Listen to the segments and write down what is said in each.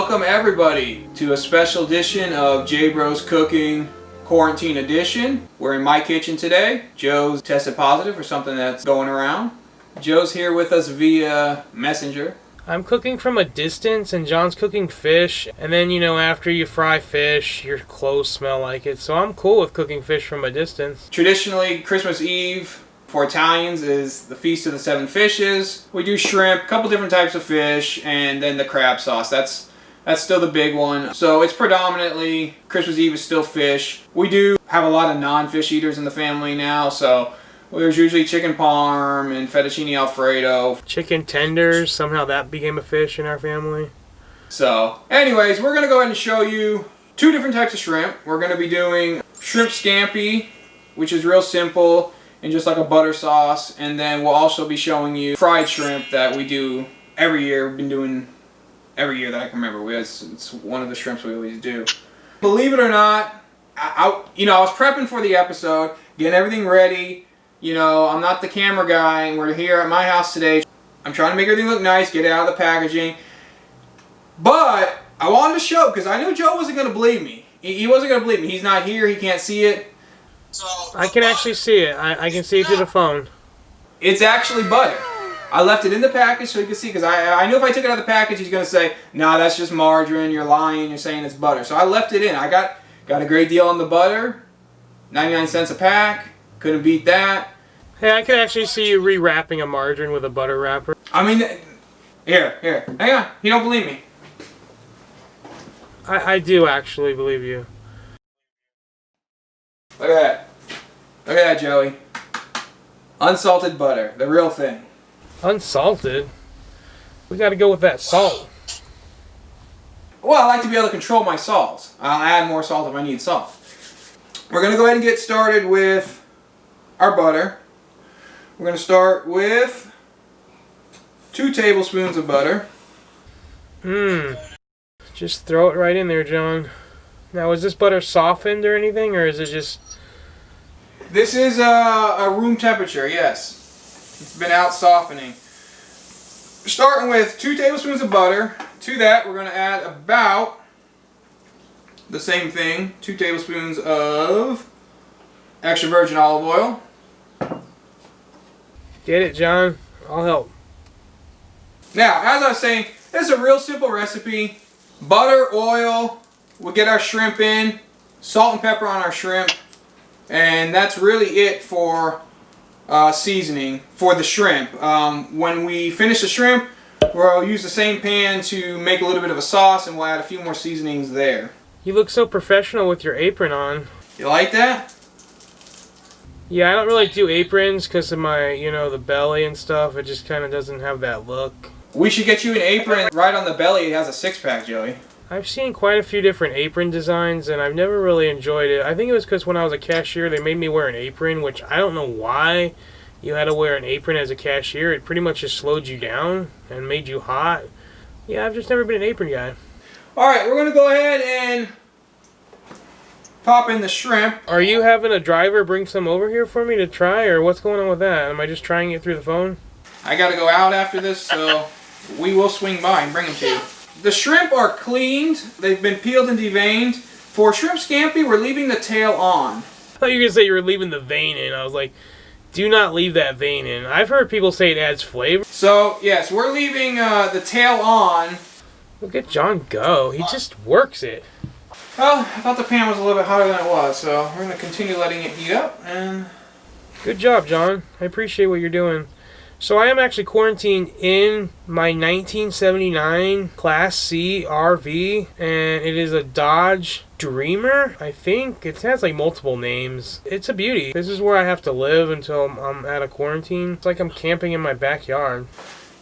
Welcome everybody to a special edition of J Bros Cooking Quarantine Edition. We're in my kitchen today. Joe's tested positive for something that's going around. Joe's here with us via Messenger. I'm cooking from a distance and John's cooking fish, and then after you fry fish your clothes smell like it, so I'm cool with cooking fish from a distance. Traditionally, Christmas Eve for Italians is the Feast of the Seven Fishes. We do shrimp, a couple different types of fish, and then the crab sauce. That's still the big one. So it's predominantly, Christmas Eve is still fish. We do have a lot of non-fish eaters in the family now, so there's usually chicken parm and fettuccine alfredo. Chicken tenders, somehow that became a fish in our family. So anyways, we're gonna go ahead and show you two different types of shrimp. We're gonna be doing shrimp scampi, which is real simple and just like a butter sauce, and then we'll also be showing you fried shrimp that we do every year. We've been doing every year that I can remember. It's one of the shrimps we always do. Believe it or not, I was prepping for the episode, getting everything ready. I'm not the camera guy, and we're here at my house today. I'm trying to make everything look nice, get it out of the packaging. But I wanted to show, because I knew Joe wasn't going to believe me. He wasn't going to believe me. He's not here, he can't see it. So I can actually see it. I can see it through the phone. It's actually butter. I left it in the package so you can see, because I knew if I took it out of the package, he's going to say, nah, that's just margarine, you're lying, you're saying it's butter. So I left it in. I got a great deal on the butter, 99 cents a pack. Couldn't beat that. Hey, I could actually see you rewrapping a margarine with a butter wrapper. I mean, here, hang on. You don't believe me? I do actually believe you. Look at that. Look at that, Joey. Unsalted butter, the real thing. Unsalted? We gotta go with that salt. Well, I like to be able to control my salt. I'll add more salt if I need salt. We're going to go ahead and get started with our butter. We're going to start with 2 tablespoons of butter. Just throw it right in there, John. Now, is this butter softened or anything, or is it just... This is a room temperature, yes. It's been out softening. Starting with 2 tablespoons of butter. To that, we're going to add about the same thing, 2 tablespoons of extra virgin olive oil. Get it, John. I'll help. Now, as I was saying, this is a real simple recipe. Butter, oil, we'll get our shrimp in, salt and pepper on our shrimp, and that's really it for seasoning for the shrimp. When we finish the shrimp, we'll use the same pan to make a little bit of a sauce, and we'll add a few more seasonings there. You look so professional with your apron on. You like that? Yeah, I don't really do aprons because of my, the belly and stuff. It just kind of doesn't have that look. We should get you an apron right on the belly. It has a 6-pack, Joey. I've seen quite a few different apron designs, and I've never really enjoyed it. I think it was because when I was a cashier, they made me wear an apron, which I don't know why you had to wear an apron as a cashier. It pretty much just slowed you down and made you hot. Yeah, I've just never been an apron guy. Alright, we're going to go ahead and pop in the shrimp. Are you having a driver bring some over here for me to try, or what's going on with that? Am I just trying it through the phone? I got to go out after this, so we will swing by and bring them to you. The shrimp are cleaned. They've been peeled and deveined. For shrimp scampi, we're leaving the tail on. I thought you were going to say you were leaving the vein in. I was like, do not leave that vein in. I've heard people say it adds flavor. So, yes, we're leaving the tail on. Look at John go. He just works it. Well, I thought the pan was a little bit hotter than it was, so we're going to continue letting it heat up. And good job, John. I appreciate what you're doing. So I am actually quarantined in my 1979 Class C RV, and it is a Dodge Dreamer, I think. It has like multiple names. It's a beauty. This is where I have to live until I'm out of quarantine. It's like I'm camping in my backyard.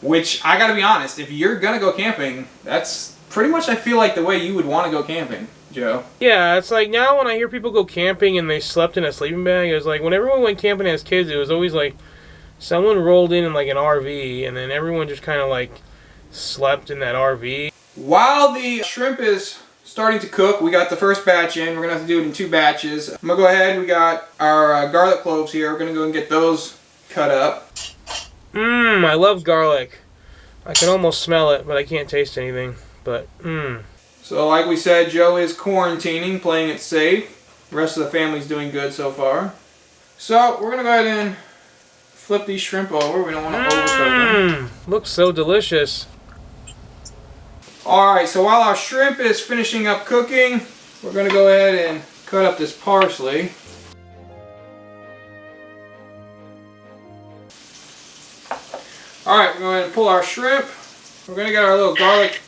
Which, I gotta be honest, if you're gonna go camping, that's pretty much, I feel like, the way you would want to go camping, Joe. Yeah, it's like now when I hear people go camping and they slept in a sleeping bag, it was like when everyone went camping as kids, it was always like someone rolled in like an RV and then everyone just kind of like slept in that RV. While the shrimp is starting to cook, we got the first batch in. We're going to have to do it in 2 batches. I'm going to go ahead. We got our garlic cloves here. We're going to go and get those cut up. I love garlic. I can almost smell it, but I can't taste anything. But, So like we said, Joe is quarantining, playing it safe. The rest of the family's doing good so far. So we're going to go ahead and flip these shrimp over. We don't want to overcook them. Looks so delicious. Alright, so while our shrimp is finishing up cooking, we're going to go ahead and cut up this parsley. Alright, we're going to pull our shrimp. We're going to get our little garlic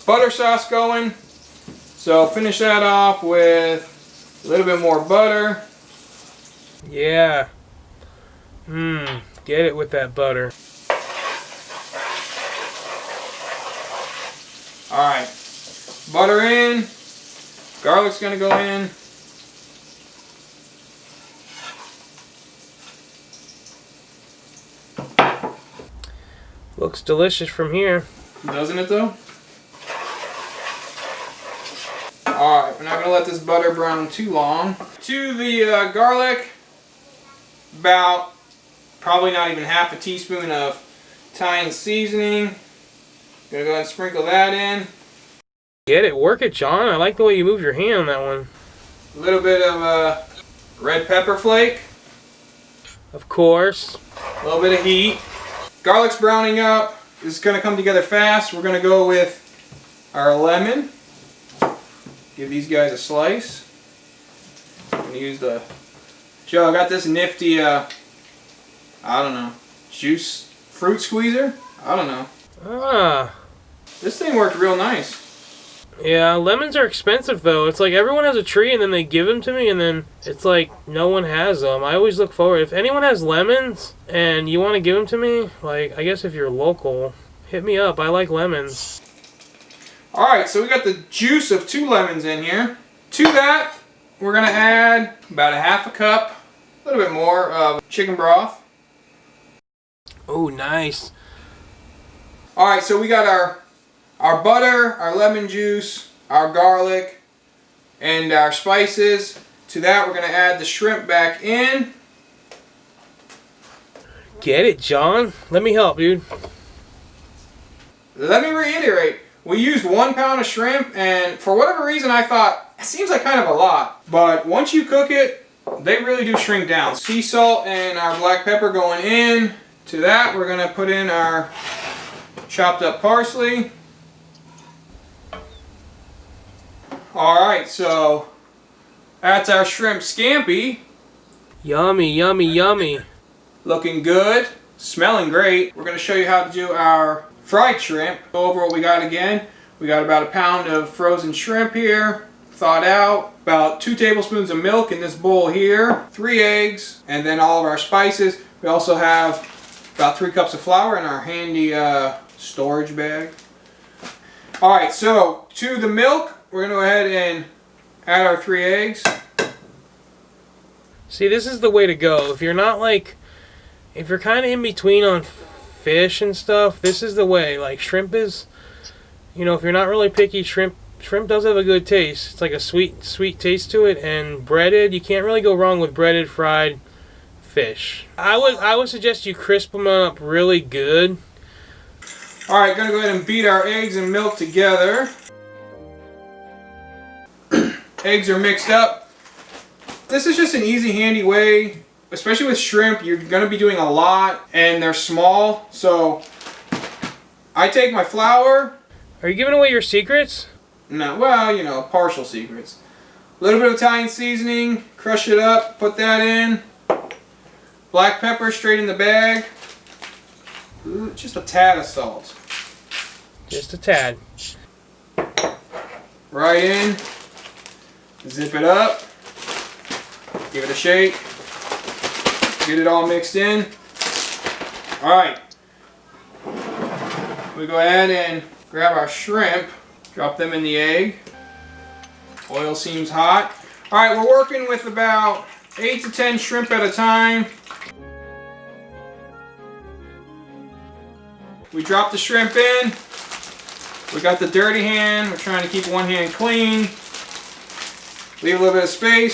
butter sauce going. So finish that off with a little bit more butter. Yeah. Get it with that butter. Alright, butter in, garlic's going to go in. Looks delicious from here. Doesn't it though? Alright, we're not going to let this butter brown too long. To the garlic, about probably not even half a teaspoon of Thai seasoning. Gonna go ahead and sprinkle that in. Get it, work it, John. I like the way you move your hand on that one. A little bit of red pepper flake. Of course. A little bit of heat. Garlic's browning up. It's gonna come together fast. We're gonna go with our lemon. Give these guys a slice. I'm gonna use the Joe, I got this nifty I don't know, fruit squeezer? I don't know. Ah. This thing worked real nice. Yeah, lemons are expensive though. It's like everyone has a tree and then they give them to me and then it's like no one has them. I always look forward. If anyone has lemons and you want to give them to me, like I guess if you're local, hit me up. I like lemons. Alright, so we got the juice of 2 lemons in here. To that, we're going to add about a half a cup, a little bit more of chicken broth. Oh, nice. Alright, so we got our butter, our lemon juice, our garlic, and our spices. To that, we're going to add the shrimp back in. Get it, John. Let me help, dude. Let me reiterate. We used 1 pound of shrimp, and for whatever reason I thought, it seems like kind of a lot. But once you cook it, they really do shrink down. Sea salt and our black pepper going in. To that, we're going to put in our chopped up parsley. Alright, so that's our shrimp scampi. Yummy, yummy, yummy. Looking good, smelling great. We're going to show you how to do our fried shrimp. Go over what we got again. We got about a pound of frozen shrimp here, thawed out. About 2 tablespoons of milk in this bowl here. 3 eggs, and then all of our spices. We also have about 3 cups of flour in our handy storage bag. Alright, so to the milk, we're going to go ahead and add our 3 eggs. See, this is the way to go. If you're not like, if you're kind of in between on fish and stuff, this is the way. Like shrimp is, you know, if you're not really picky, shrimp does have a good taste. It's like a sweet taste to it, and breaded, you can't really go wrong with breaded fried fish. I would suggest you crisp them up really good. Alright, gonna go ahead and beat our eggs and milk together. Eggs are mixed up. This is just an easy, handy way, especially with shrimp. You're gonna be doing a lot, and they're small, so I take my flour. Are you giving away your secrets? No, well, you know, partial secrets. A little bit of Italian seasoning, crush it up, put that in. Black pepper straight in the bag. Ooh, just a tad of salt. Just a tad. Right in. Zip it up. Give it a shake. Get it all mixed in. Alright. We go ahead and grab our shrimp. Drop them in the egg. Oil seems hot. Alright, we're working with about 8 to 10 shrimp at a time. We drop the shrimp in. We got the dirty hand. We're trying to keep one hand clean. Leave a little bit of space.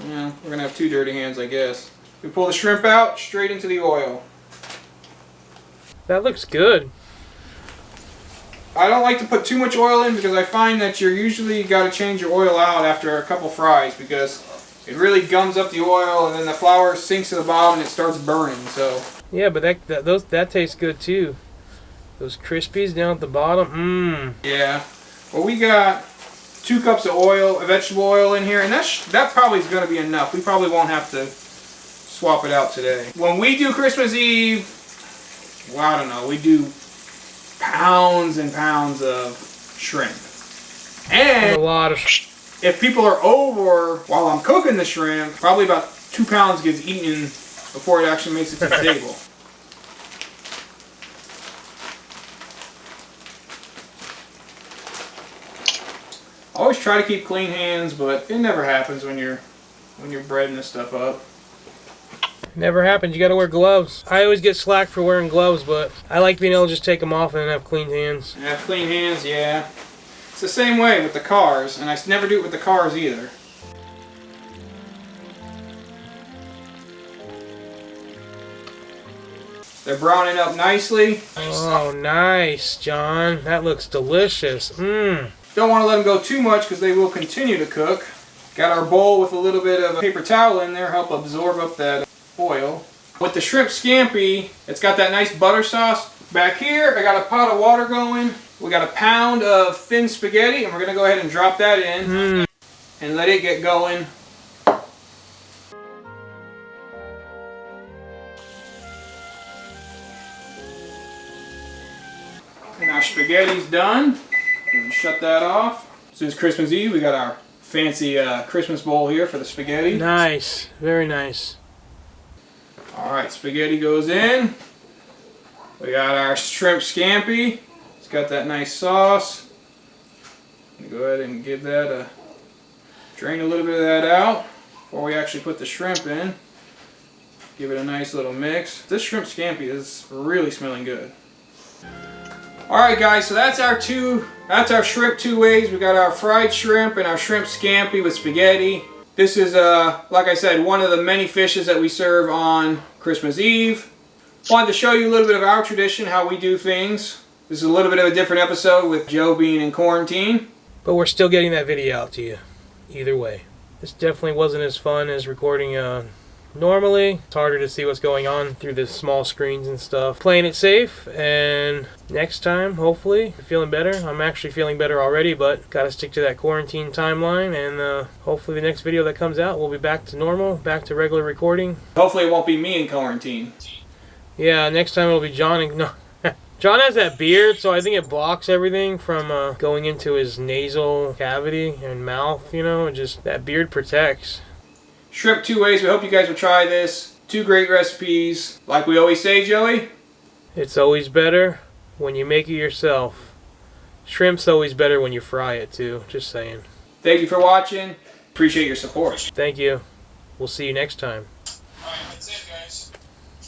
Yeah, we're going to have 2 dirty hands, I guess. We pull the shrimp out, straight into the oil. That looks good. I don't like to put too much oil in because I find that you're usually got to change your oil out after a couple fries because it really gums up the oil and then the flour sinks to the bottom and it starts burning. So yeah, but that tastes good too. Those crispies down at the bottom. Yeah. Well, we got 2 cups of oil, vegetable oil in here, and that probably is going to be enough. We probably won't have to swap it out today. When we do Christmas Eve, well, I don't know, we do pounds and pounds of shrimp. And a lot of if people are over while I'm cooking the shrimp, probably about 2 pounds gets eaten before it actually makes it to the table. I always try to keep clean hands, but it never happens when you're breading this stuff up. Never happens. You got to wear gloves. I always get slack for wearing gloves, but I like being able to just take them off and then have clean hands. And have clean hands, yeah. It's the same way with the cars, and I never do it with the cars either. They're browning up nicely. Oh, nice, John. That looks delicious. Don't want to let them go too much because they will continue to cook. Got our bowl with a little bit of a paper towel in there, help absorb up that oil. With the shrimp scampi, it's got that nice butter sauce. Back here, I got a pot of water going. We got a pound of thin spaghetti, and we're going to go ahead and drop that in and let it get going. And our spaghetti's done. We're going to shut that off. Since Christmas Eve, we got our fancy Christmas bowl here for the spaghetti. Nice. Very nice. Alright, spaghetti goes in. We got our shrimp scampi. It's got that nice sauce. Go ahead and give that a drain a little bit of that out before we actually put the shrimp in. Give it a nice little mix. This shrimp scampi is really smelling good. Alright guys, so that's our shrimp 2 ways. We got our fried shrimp and our shrimp scampi with spaghetti. This is, like I said, one of the many fishes that we serve on Christmas Eve. Wanted to show you a little bit of our tradition, how we do things. This is a little bit of a different episode with Joe being in quarantine. But we're still getting that video out to you. Either way. This definitely wasn't as fun as recording normally. It's harder to see what's going on through the small screens and stuff. Playing it safe, and next time, hopefully, you're feeling better. I'm actually feeling better already, but gotta stick to that quarantine timeline, and hopefully the next video that comes out will be back to normal, back to regular recording. Hopefully it won't be me in quarantine. Yeah, next time it'll be John. No, John has that beard, so I think it blocks everything from going into his nasal cavity and mouth, you know, just that beard protects. Shrimp 2 ways. We hope you guys will try this. 2 great recipes. Like we always say, Joey, it's always better when you make it yourself. Shrimp's always better when you fry it too. Just saying. Thank you for watching. Appreciate your support. Thank you. We'll see you next time.